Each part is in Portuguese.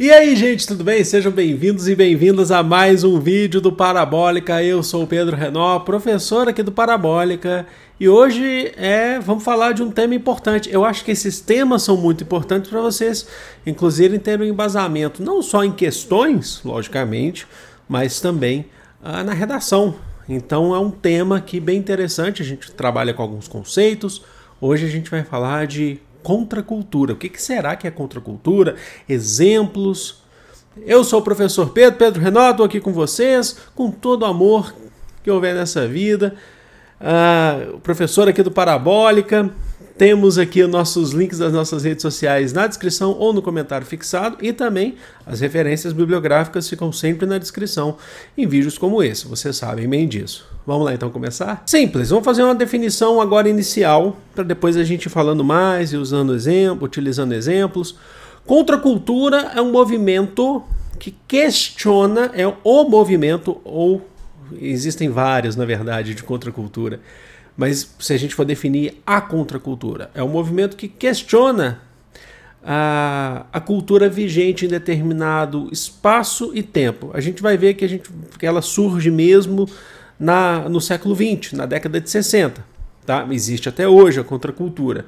E aí, gente, tudo bem? Sejam bem-vindos e bem-vindas a mais um vídeo do Parabólica. Eu sou o Pedro Renó, professor aqui do Parabólica, e hoje vamos falar de um tema importante. Eu acho que esses temas são muito importantes para vocês, inclusive, terem um embasamento, não só em questões, logicamente, mas também na redação. Então é um tema aqui bem interessante, a gente trabalha com alguns conceitos. Hoje a gente vai falar de contracultura. O que será que é contracultura? Exemplos. Eu sou o professor Pedro Renó, estou aqui com vocês, com todo o amor que houver nessa vida. O professor aqui do Parabólica. Temos aqui os nossos links das nossas redes sociais na descrição ou no comentário fixado, e também as referências bibliográficas ficam sempre na descrição em vídeos como esse, vocês sabem bem disso. Vamos lá então começar? Simples, vamos fazer uma definição agora inicial, para depois a gente ir falando mais e utilizando exemplos. Contracultura é um movimento que questiona, é o movimento, ou existem vários na verdade de contracultura, mas se a gente for definir a contracultura, é um movimento que questiona a cultura vigente em determinado espaço e tempo. A gente vai ver que ela surge mesmo no século XX, na década de 60. Tá? Existe até hoje a contracultura.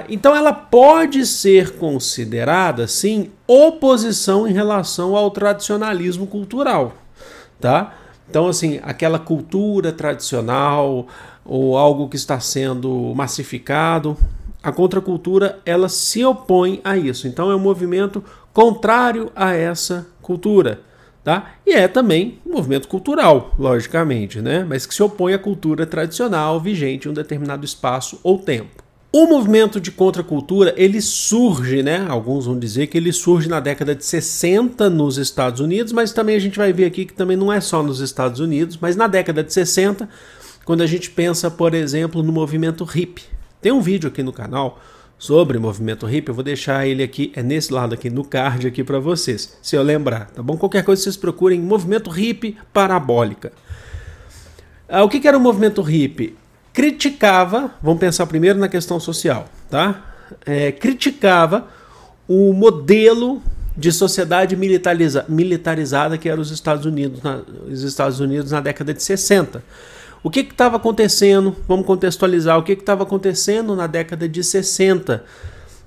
Então ela pode ser considerada, sim, oposição em relação ao tradicionalismo cultural. Tá? Então, assim, aquela cultura tradicional ou algo que está sendo massificado, a contracultura, ela se opõe a isso. Então, é um movimento contrário a essa cultura, tá? E é também um movimento cultural, logicamente, né? Mas que se opõe à cultura tradicional vigente em um determinado espaço ou tempo. O movimento de contracultura, ele surge, né? Alguns vão dizer que ele surge na década de 60 nos Estados Unidos, mas também a gente vai ver aqui que também não é só nos Estados Unidos, mas na década de 60, quando a gente pensa, por exemplo, no movimento hippie. Tem um vídeo aqui no canal sobre o movimento hippie, eu vou deixar ele aqui, é nesse lado aqui, no card aqui para vocês, se eu lembrar, tá bom? Qualquer coisa vocês procurem movimento hippie Parabólica. O que era o movimento hippie? Criticava, vamos pensar primeiro na questão social, tá? Criticava o modelo de sociedade militarizada que era os Estados Unidos na década de 60. O que estava acontecendo? Vamos contextualizar o que estava acontecendo na década de 60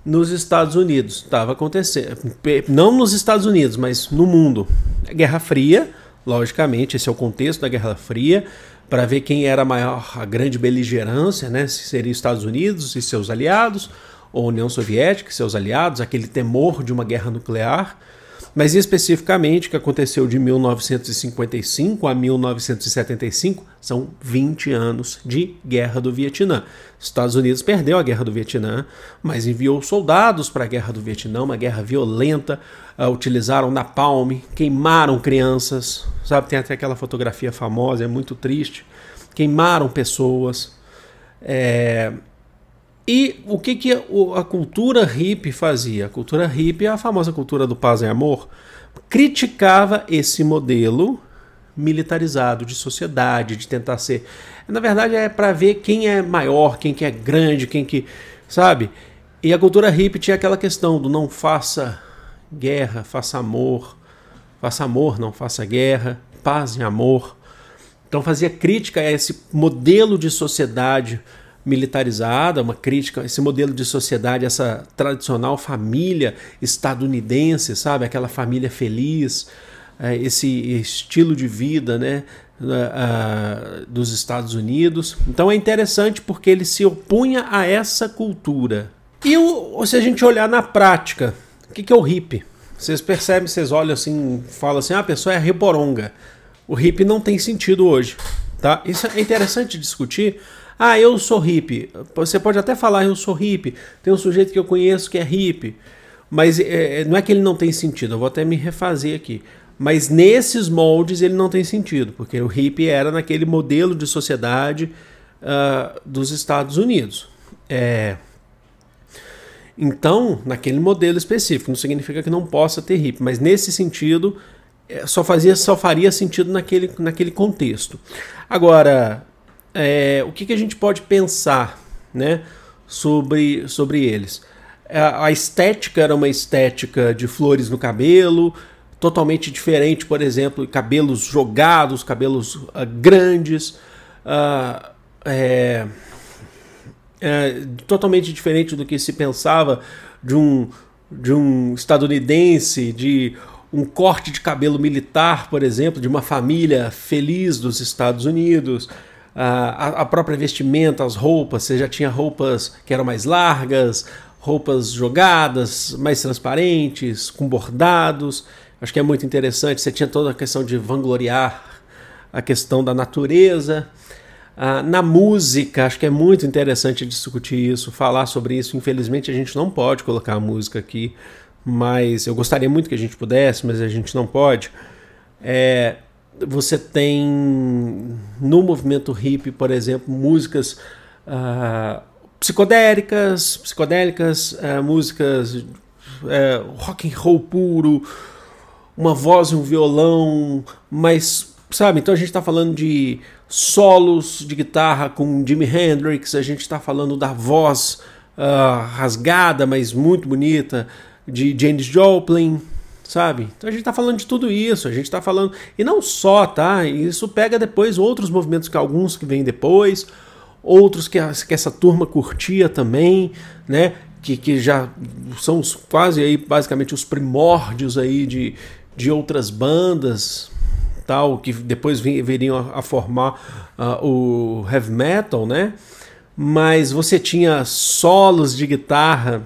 nos Estados Unidos. Estava acontecendo, não nos Estados Unidos, mas no mundo. A Guerra Fria, logicamente, esse é o contexto da Guerra Fria, para ver quem era a grande beligerância, né? Se seria os Estados Unidos e seus aliados, ou a União Soviética e seus aliados, aquele temor de uma guerra nuclear, mas especificamente o que aconteceu de 1955 a 1975, são 20 anos de Guerra do Vietnã. Os Estados Unidos perdeu a Guerra do Vietnã, mas enviou soldados para a Guerra do Vietnã, uma guerra violenta, utilizaram napalm, queimaram crianças, sabe, tem até aquela fotografia famosa, é muito triste, queimaram pessoas. E o que a cultura hippie fazia? A cultura hippie, a famosa cultura do paz e amor, criticava esse modelo militarizado de sociedade, de tentar ser... Na verdade é para ver quem é maior, quem que é grande, quem que... Sabe? E a cultura hippie tinha aquela questão do não faça guerra, faça amor não faça guerra, paz e amor. Então fazia crítica a esse modelo de sociedade militarizada, uma crítica a esse modelo de sociedade, essa tradicional família estadunidense, sabe? Aquela família feliz, esse estilo de vida, né? Dos Estados Unidos. Então é interessante porque ele se opunha a essa cultura. E se a gente olhar na prática, o que é o hippie? Vocês percebem, vocês olham assim, falam assim, a pessoa é riboronga. O hippie não tem sentido hoje, tá? Isso é interessante discutir. Eu sou hippie. Você pode até falar, eu sou hippie. Tem um sujeito que eu conheço que é hippie. Mas não é que ele não tem sentido, eu vou até me refazer aqui. Mas nesses moldes ele não tem sentido, porque o hippie era naquele modelo de sociedade dos Estados Unidos. Então, naquele modelo específico, não significa que não possa ter hippie, mas nesse sentido só faria sentido naquele contexto. Agora, o que a gente pode pensar, né, sobre eles? A estética era uma estética de flores no cabelo, totalmente diferente, por exemplo, cabelos jogados, cabelos grandes, totalmente diferente do que se pensava de um estadunidense, de um corte de cabelo militar, por exemplo, de uma família feliz dos Estados Unidos. A própria vestimenta, as roupas, você já tinha roupas que eram mais largas, roupas jogadas, mais transparentes, com bordados. Acho que é muito interessante. Você tinha toda a questão de vangloriar a questão da natureza. Na música, acho que é muito interessante discutir isso, falar sobre isso. Infelizmente a gente não pode colocar a música aqui, mas eu gostaria muito que a gente pudesse, mas a gente não pode. Você tem no movimento hippie, por exemplo, músicas psicodélicas, músicas rock and roll puro, uma voz e um violão, mas, sabe, então a gente está falando de solos de guitarra com Jimi Hendrix, a gente está falando da voz rasgada, mas muito bonita, de Janis Joplin, sabe? Então a gente está falando de tudo isso, a gente está falando, e não só, tá? Isso pega depois outros movimentos, que alguns que vêm depois, outros que essa turma curtia também, né? Que já são quase aí basicamente os primórdios aí de outras bandas, tal, que depois viriam a formar o heavy metal, né? Mas você tinha solos de guitarra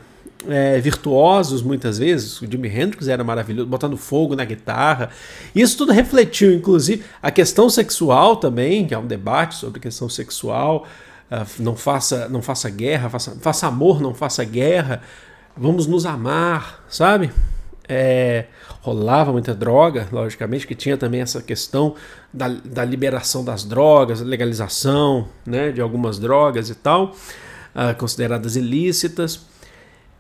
virtuosos muitas vezes. O Jimi Hendrix era maravilhoso, botando fogo na guitarra. Isso tudo refletiu, inclusive, a questão sexual também, que é um debate sobre questão sexual. Não faça guerra, faça amor, não faça guerra. Vamos nos amar, sabe? Rolava muita droga, logicamente, que tinha também essa questão da liberação das drogas, legalização, né, de algumas drogas e tal, consideradas ilícitas.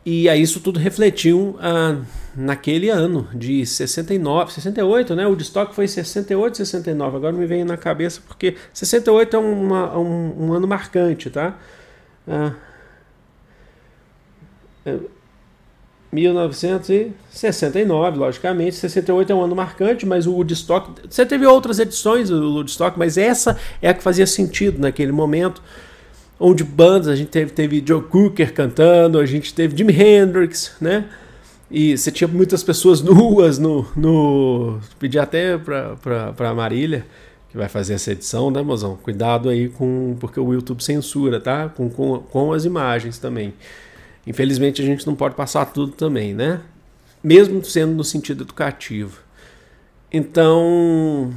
E aí isso tudo refletiu naquele ano de 69, 68, né? O Woodstock foi 68, 69. Agora não me vem na cabeça porque 68 é um ano marcante, tá? 1969, logicamente. 68 é um ano marcante, mas o Woodstock... Você teve outras edições do Woodstock, mas essa é a que fazia sentido naquele momento, onde bandas, a gente teve Joe Cocker cantando, a gente teve Jimi Hendrix, né? E você tinha muitas pessoas nuas no... Pedi até pra Marília, que vai fazer essa edição, né, mozão? Cuidado aí porque o YouTube censura, tá? Com as imagens também. Infelizmente a gente não pode passar tudo também, né? Mesmo sendo no sentido educativo. Então...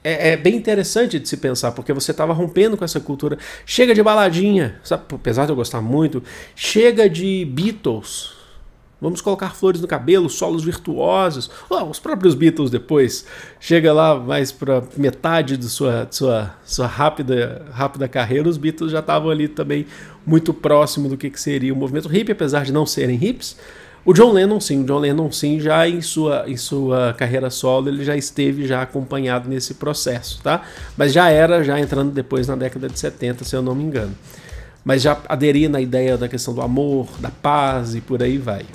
É bem interessante de se pensar, porque você estava rompendo com essa cultura. Chega de baladinha, sabe? Apesar de eu gostar muito, chega de Beatles. Vamos colocar flores no cabelo, solos virtuosos. Os próprios Beatles depois. Chega lá mais para metade de sua rápida carreira, os Beatles já estavam ali também muito próximo do que seria o movimento hippie, apesar de não serem hippies. O John Lennon sim, já em sua carreira solo, ele já esteve já acompanhado nesse processo, tá? Mas já entrando depois na década de 70, se eu não me engano. Mas já aderia na ideia da questão do amor, da paz e por aí vai.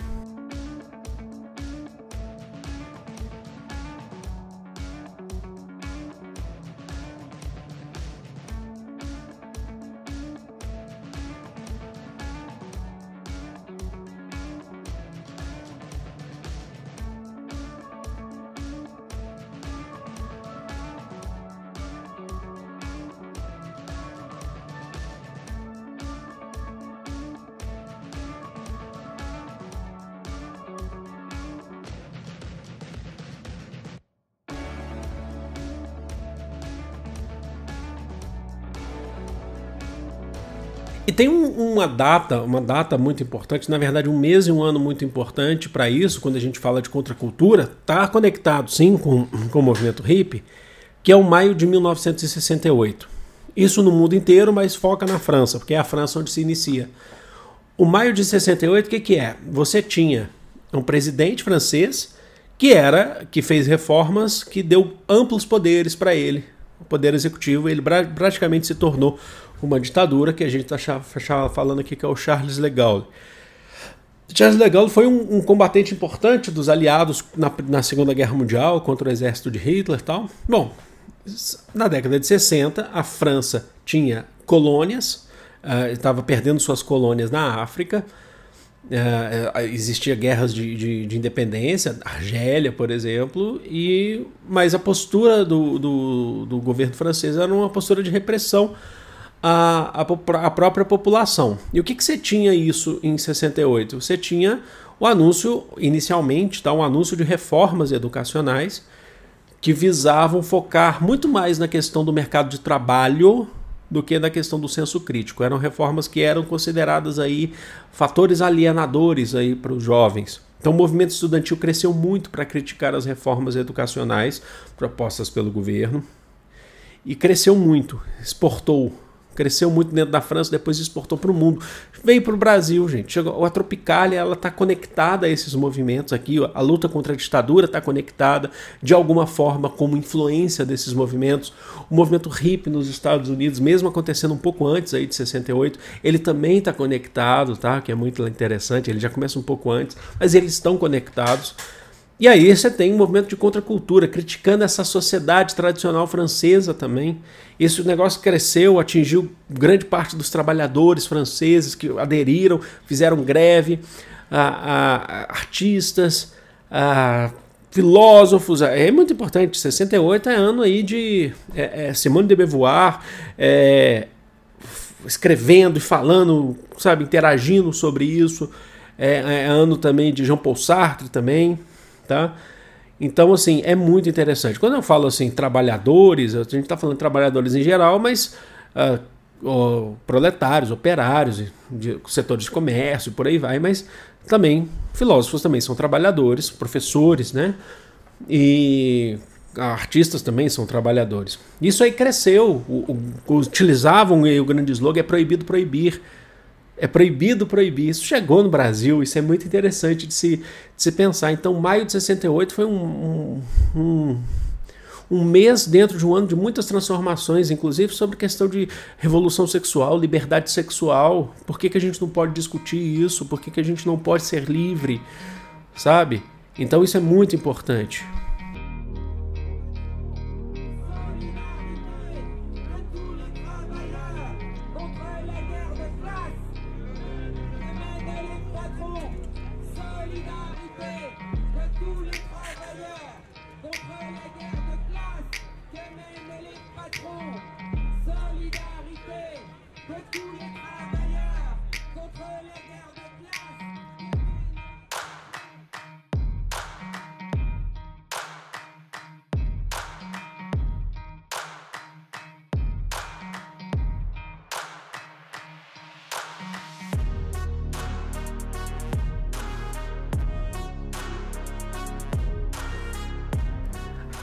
E tem uma data muito importante, na verdade um mês e um ano muito importante para isso, quando a gente fala de contracultura, está conectado sim com o movimento hippie, que é o maio de 1968. Isso no mundo inteiro, mas foca na França, porque é a França onde se inicia. O maio de 68, o que é? Você tinha um presidente francês que fez reformas, que deu amplos poderes para ele, o poder executivo. Ele praticamente se tornou uma ditadura, que a gente está falando aqui que é o Charles de Gaulle. Charles de Gaulle foi um combatente importante dos aliados na Segunda Guerra Mundial contra o exército de Hitler e tal. Bom, na década de 60, a França tinha colônias, estava perdendo suas colônias na África, existia guerras de independência, Argélia, por exemplo, mas a postura do governo francês era uma postura de repressão à própria população. E o que você tinha isso em 68? Você tinha o anúncio, inicialmente, um anúncio de reformas educacionais que visavam focar muito mais na questão do mercado de trabalho do que na questão do senso crítico. Eram reformas que eram consideradas aí fatores alienadores aí para os jovens. Então o movimento estudantil cresceu muito para criticar as reformas educacionais propostas pelo governo e cresceu muito, cresceu muito dentro da França, depois exportou para o mundo. Veio para o Brasil, gente. A Tropicália está conectada a esses movimentos aqui. A luta contra a ditadura está conectada, de alguma forma, como influência desses movimentos. O movimento hippie nos Estados Unidos, mesmo acontecendo um pouco antes aí de 68, ele também está conectado, tá? Que é muito interessante. Ele já começa um pouco antes, mas eles estão conectados. E aí você tem um movimento de contracultura, criticando essa sociedade tradicional francesa também. Esse negócio cresceu, atingiu grande parte dos trabalhadores franceses que aderiram, fizeram greve, artistas, filósofos. É muito importante, 68 é ano aí de Simone de Beauvoir, escrevendo e falando, sabe, interagindo sobre isso. É ano também de Jean Paul Sartre também. Tá? Então, assim, é muito interessante. Quando eu falo assim, trabalhadores, a gente está falando de trabalhadores em geral, mas proletários, operários, setores de comércio, por aí vai, mas também filósofos também são trabalhadores, professores, né? E artistas também são trabalhadores. Isso aí cresceu, utilizavam o grande slogan, é proibido proibir. É proibido proibir. Isso chegou no Brasil, isso é muito interessante de se pensar. Então, maio de 68 foi um mês dentro de um ano de muitas transformações, inclusive sobre questão de revolução sexual, liberdade sexual. Por que a gente não pode discutir isso? Por que a gente não pode ser livre? Sabe? Então, isso é muito importante.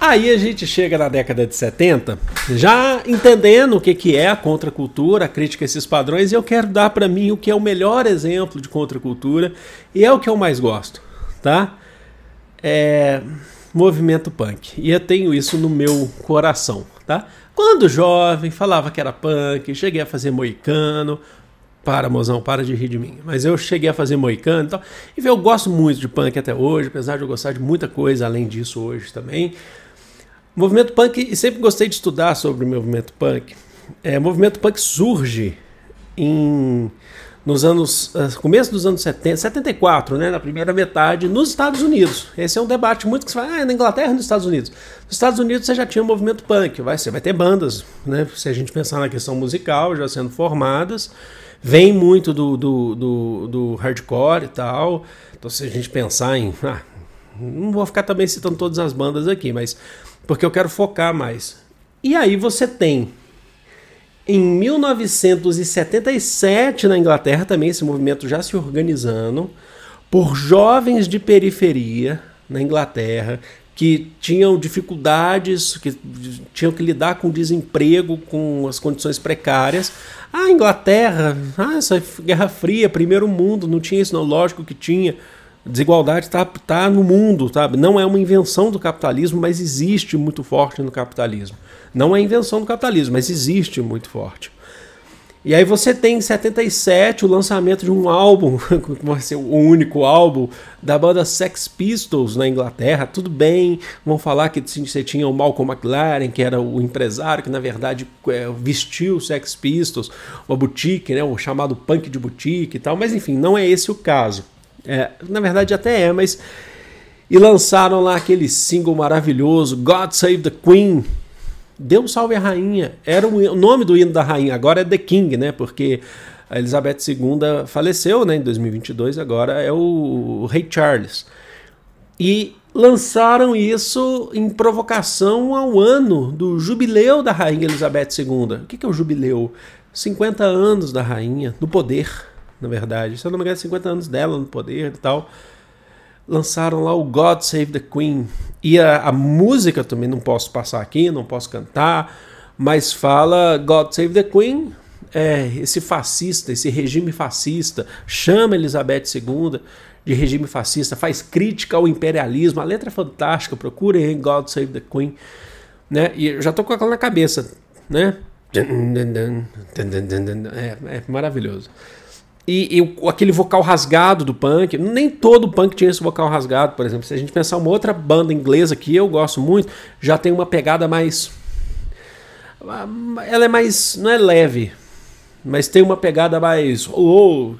Aí a gente chega na década de 70, já entendendo o que é a contracultura, a crítica a esses padrões, e eu quero dar para mim o que é o melhor exemplo de contracultura, e é o que eu mais gosto, tá? Movimento punk. E eu tenho isso no meu coração, tá? Quando jovem, falava que era punk, cheguei a fazer moicano. Para, mozão, para de rir de mim. Mas eu cheguei a fazer moicano e tal. E eu gosto muito de punk até hoje, apesar de eu gostar de muita coisa além disso hoje também. Movimento punk, e sempre gostei de estudar sobre o movimento punk. O movimento punk surge começo dos anos 70, 74, né, na primeira metade, nos Estados Unidos. Esse é um debate muito que se fala, na Inglaterra ou nos Estados Unidos? Nos Estados Unidos você já tinha um movimento punk, você vai ter bandas, né, se a gente pensar na questão musical, já sendo formadas, vem muito do hardcore e tal. Então se a gente pensar em... não vou ficar também citando todas as bandas aqui, mas porque eu quero focar mais. E aí você tem, em 1977, na Inglaterra, também esse movimento já se organizando por jovens de periferia na Inglaterra que tinham dificuldades, que tinham que lidar com desemprego, com as condições precárias. A Inglaterra, essa Guerra Fria, primeiro mundo, não tinha isso não, lógico que tinha. Desigualdade tá no mundo, sabe? Não é uma invenção do capitalismo, mas existe muito forte no capitalismo. Não é invenção do capitalismo, mas existe muito forte. E aí você tem em 77 o lançamento de um álbum, que vai ser o único álbum, da banda Sex Pistols na Inglaterra. Tudo bem, vão falar que você tinha o Malcolm McLaren, que era o empresário, que na verdade vestiu o Sex Pistols, uma boutique, né, o chamado punk de boutique e tal, mas enfim, não é esse o caso. Na verdade até é, mas... E lançaram lá aquele single maravilhoso, God Save the Queen, Deus Salve a Rainha. Era o nome do hino da rainha, agora é The King, né? Porque a Elizabeth II faleceu, né, em 2022, agora é o Rei Charles. E lançaram isso em provocação ao ano do jubileu da rainha Elizabeth II. O que é o jubileu? 50 anos da rainha no poder, na verdade. Se eu não me engano, 50 anos dela no poder e tal. Lançaram lá o God Save the Queen. E a música também não posso passar aqui, não posso cantar, mas fala God Save the Queen, esse fascista, esse regime fascista, chama Elizabeth II de regime fascista, faz crítica ao imperialismo, a letra é fantástica, procurem aí God Save the Queen, né? E eu já tô com aquela na cabeça, né? É maravilhoso. E aquele vocal rasgado do punk, nem todo punk tinha esse vocal rasgado, por exemplo. Se a gente pensar uma outra banda inglesa que eu gosto muito, já tem uma pegada mais... Ela é mais... não é leve, mas tem uma pegada mais...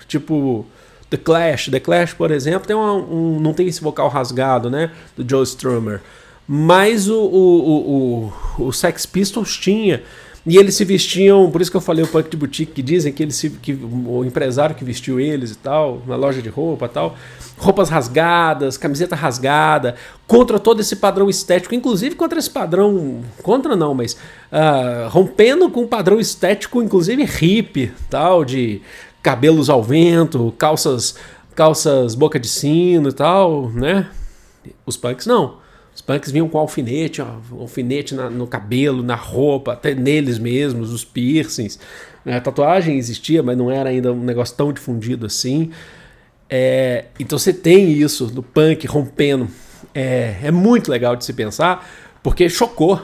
tipo The Clash. The Clash, por exemplo, tem não tem esse vocal rasgado, né? Do Joe Strummer. Mas o Sex Pistols tinha... E eles se vestiam, por isso que eu falei o punk de boutique, que dizem que o empresário que vestiu eles e tal, na loja de roupa e tal, roupas rasgadas, camiseta rasgada, contra todo esse padrão estético, inclusive contra esse padrão, contra não, mas rompendo com o padrão estético, inclusive hippie, tal, de cabelos ao vento, calças boca de sino e tal, né? Os punks não. Os punks vinham com alfinete no cabelo, na roupa, até neles mesmos, os piercings. A tatuagem existia, mas não era ainda um negócio tão difundido assim. Então você tem isso do punk rompendo. É muito legal de se pensar, porque chocou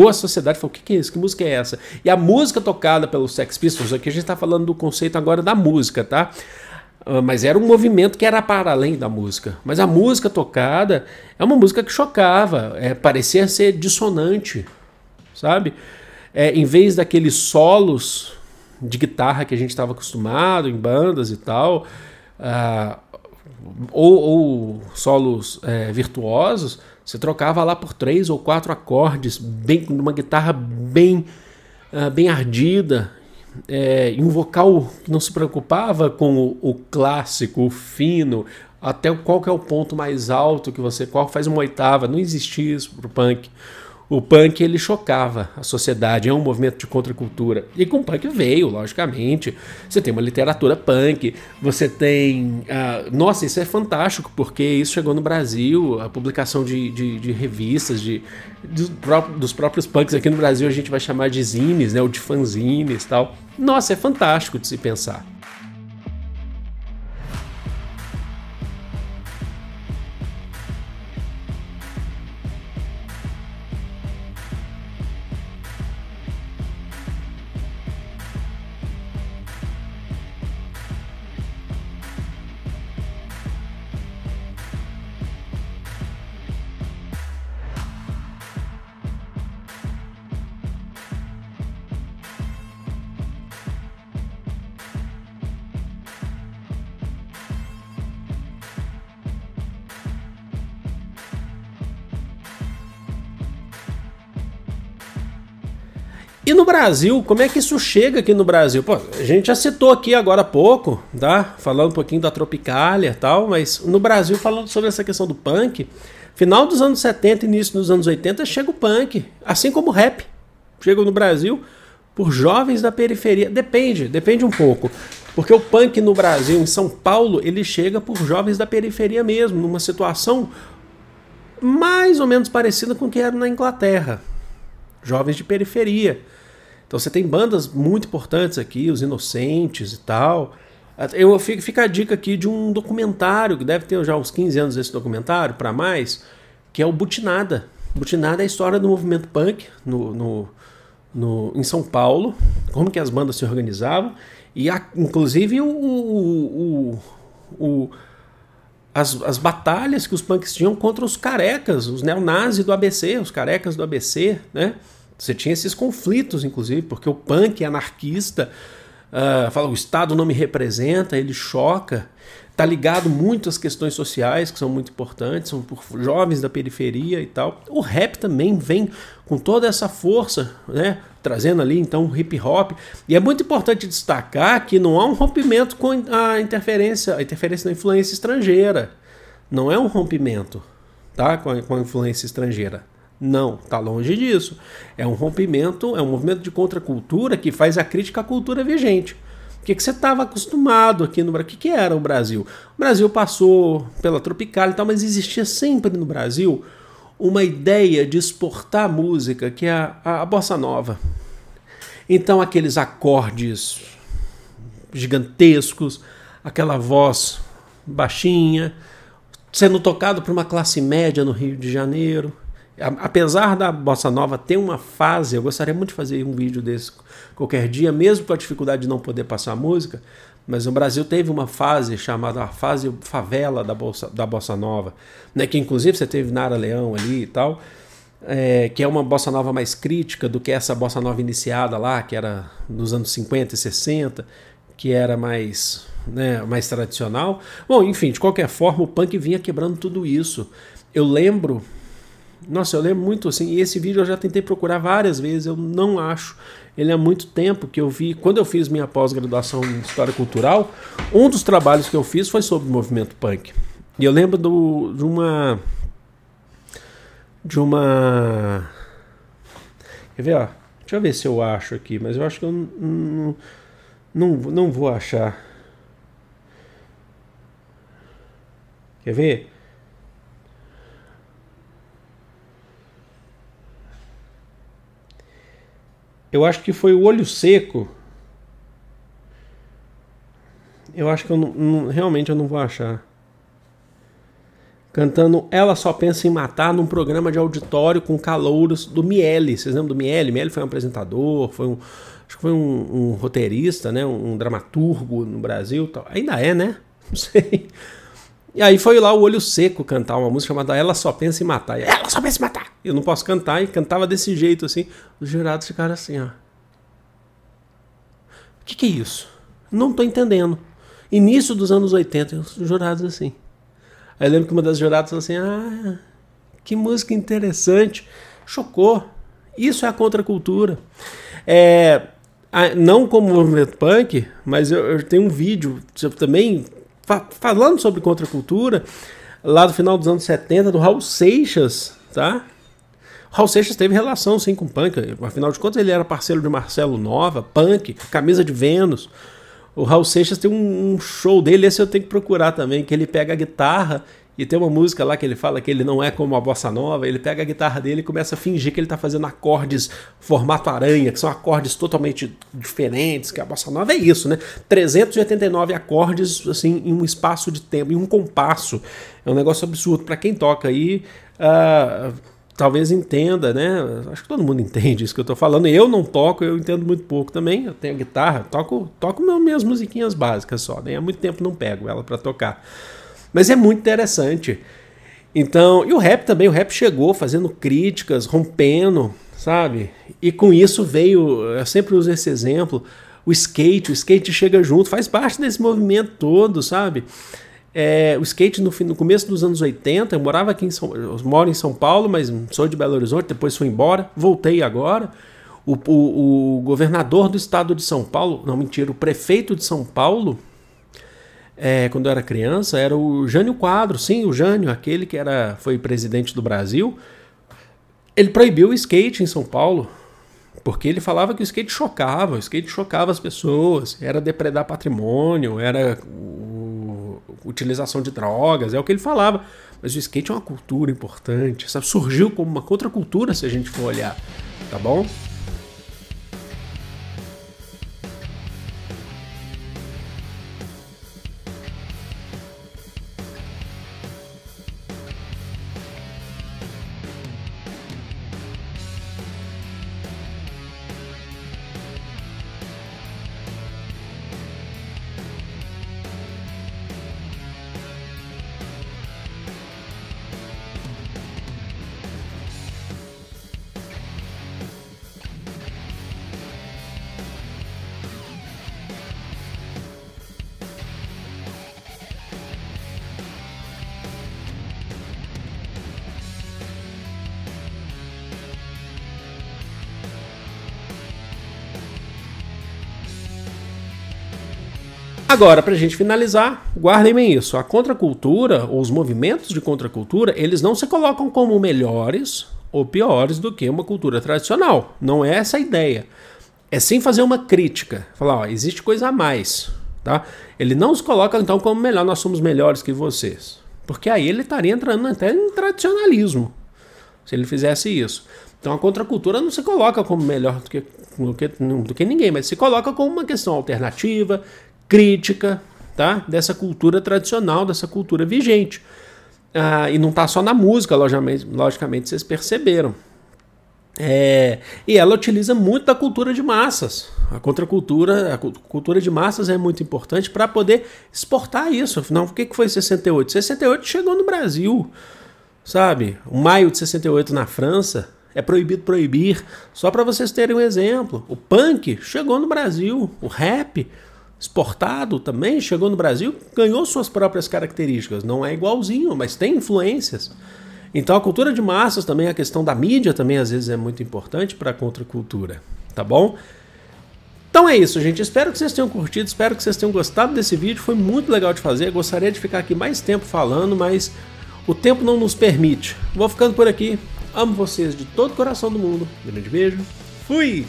a sociedade. Falou, o que é isso? Que música é essa? E a música tocada pelos Sex Pistols, aqui a gente está falando do conceito agora da música, tá? Mas era um movimento que era para além da música. Mas a música tocada é uma música que chocava, parecia ser dissonante, sabe? Em vez daqueles solos de guitarra que a gente estava acostumado em bandas e tal, ou solos virtuosos, você trocava lá por 3 ou 4 acordes, numa guitarra bem ardida, e um vocal que não se preocupava com o clássico, o fino, até qual que é o ponto mais alto que qual faz uma oitava. Não existia isso pro punk. O punk, ele chocava a sociedade, é um movimento de contracultura. E com o punk veio, logicamente. Você tem uma literatura punk, você tem... nossa, isso é fantástico, porque isso chegou no Brasil, a publicação de revistas, dos próprios punks aqui no Brasil, a gente vai chamar de zines, né, ou de fanzines e tal. Nossa, é fantástico de se pensar. E no Brasil, como é que isso chega aqui no Brasil? Pô, a gente já citou aqui agora há pouco, tá? Falando um pouquinho da Tropicália e tal, mas no Brasil, falando sobre essa questão do punk, final dos anos 70 e início dos anos 80, chega o punk, assim como o rap. Chega no Brasil por jovens da periferia. Depende um pouco. Porque o punk no Brasil, em São Paulo, ele chega por jovens da periferia mesmo, numa situação mais ou menos parecida com o que era na Inglaterra. Jovens de periferia. Então você tem bandas muito importantes aqui, os Inocentes e tal. Fica a dica aqui de um documentário, que deve ter já uns 15 anos esse documentário, para mais, que é o Butinada. Butinada é a história do movimento punk no em São Paulo, como que as bandas se organizavam, e inclusive as batalhas que os punks tinham contra os carecas, os neonazis do ABC, os carecas do ABC, né? Você tinha esses conflitos, inclusive, porque o punk anarquista fala, o Estado não me representa, ele choca, tá ligado muito às questões sociais, que são muito importantes, são por jovens da periferia e tal. O rap também vem com toda essa força, né? Trazendo ali, então, o hip hop. E é muito importante destacar que não há um rompimento com a interferência da influência estrangeira. Não é um rompimento, tá? Com a influência estrangeira. Não, tá longe disso. É um rompimento, é um movimento de contracultura que faz a crítica à cultura vigente. O que você estava acostumado aqui no Brasil? O que era o Brasil? O Brasil passou pela Tropicália e tal, mas existia sempre no Brasil uma ideia de exportar música, que é a bossa nova. Então aqueles acordes gigantescos, aquela voz baixinha, sendo tocado por uma classe média no Rio de Janeiro. Apesar da bossa nova ter uma fase, eu gostaria muito de fazer um vídeo desse qualquer dia, mesmo com a dificuldade de não poder passar música, mas o Brasil teve uma fase chamada a fase favela da bossa nova, né, que inclusive você teve Nara Leão ali e tal, que é uma bossa nova mais crítica do que essa bossa nova iniciada lá, que era nos anos 50 e 60, que era mais, né, mais tradicional. Bom, enfim, de qualquer forma, o punk vinha quebrando tudo isso. Eu lembro muito assim, e esse vídeo eu já tentei procurar várias vezes, eu não acho ele há muito tempo que eu vi. Quando eu fiz minha pós-graduação em História Cultural, um dos trabalhos que eu fiz foi sobre o movimento punk. E eu lembro de uma... Quer ver, ó? Deixa eu ver se eu acho aqui, mas eu acho que eu não vou achar. Quer ver? Eu acho que foi o Olho Seco. Eu acho que realmente eu não vou achar. Cantando Ela Só Pensa em Matar num programa de auditório com calouros do Miele. Vocês lembram do Miele? Miele foi um apresentador, acho que foi um roteirista, né? Um dramaturgo no Brasil. Tal. Ainda é, né? Não sei. E aí foi lá o Olho Seco cantar uma música chamada Ela Só Pensa em Matar. Ela Só Pensa em Matar! Eu não posso cantar, e cantava desse jeito assim. Os jurados ficaram assim, ó. O que é isso? Não tô entendendo. Início dos anos 80, os jurados assim. Aí eu lembro que uma das juradas falou assim, que música interessante. Chocou. Isso é a contracultura. Não como movimento punk, mas eu tenho um vídeo também falando sobre contracultura, lá do final dos anos 70, do Raul Seixas, tá? Raul Seixas teve relação, sim, com punk. Afinal de contas, ele era parceiro de Marcelo Nova, punk, Camisa de Vênus. O Raul Seixas tem um show dele, esse eu tenho que procurar também, que ele pega a guitarra e tem uma música lá que ele fala que ele não é como a bossa nova, ele pega a guitarra dele e começa a fingir que ele está fazendo acordes formato aranha, que são acordes totalmente diferentes, que a bossa nova é isso, né? 389 acordes, assim, em um espaço de tempo, em um compasso. É um negócio absurdo. Para quem toca aí, talvez entenda, né? Acho que todo mundo entende isso que eu tô falando. Eu não toco, eu entendo muito pouco também. Eu tenho guitarra, toco minhas musiquinhas básicas só. Há muito tempo não pego ela para tocar. Mas é muito interessante. Então, e o rap também, o rap chegou fazendo críticas, rompendo, sabe? E com isso veio, eu sempre uso esse exemplo, o skate chega junto, faz parte desse movimento todo, sabe? O skate no começo dos anos 80, eu morava aqui eu moro em São Paulo, mas sou de Belo Horizonte, depois fui embora, voltei agora. O governador do estado de São Paulo, não, mentira, o prefeito de São Paulo, quando eu era criança, era o Jânio Quadros, sim, o Jânio, aquele que foi presidente do Brasil. Ele proibiu o skate em São Paulo, porque ele falava que o skate chocava as pessoas, era depredar patrimônio, era utilização de drogas, é o que ele falava. Mas o skate é uma cultura importante, sabe? Surgiu como uma contracultura, se a gente for olhar, tá bom? Agora, pra gente finalizar, guardem bem isso. A contracultura, ou os movimentos de contracultura, eles não se colocam como melhores ou piores do que uma cultura tradicional. Não é essa a ideia. É sim fazer uma crítica. Falar, ó, existe coisa a mais. Tá? Ele não se coloca então como melhor, nós somos melhores que vocês. Porque aí ele estaria entrando até em tradicionalismo, se ele fizesse isso. Então a contracultura não se coloca como melhor do que ninguém, mas se coloca como uma questão alternativa, crítica, tá? Dessa cultura tradicional, dessa cultura vigente. E não está só na música, logicamente vocês perceberam. E ela utiliza muito da cultura de massas. A contracultura, a cultura de massas é muito importante para poder exportar isso. Afinal, o que foi 68? 68 chegou no Brasil, sabe? O maio de 68 na França é proibido proibir. Só para vocês terem um exemplo. O punk chegou no Brasil. O rap exportado também chegou no Brasil, ganhou suas próprias características. Não é igualzinho, mas tem influências. Então a cultura de massas também, a questão da mídia também às vezes é muito importante para a contracultura, tá bom? Então é isso, gente. Espero que vocês tenham curtido, espero que vocês tenham gostado desse vídeo. Foi muito legal de fazer, gostaria de ficar aqui mais tempo falando, mas o tempo não nos permite. Vou ficando por aqui, amo vocês de todo o coração do mundo. Grande beijo, fui!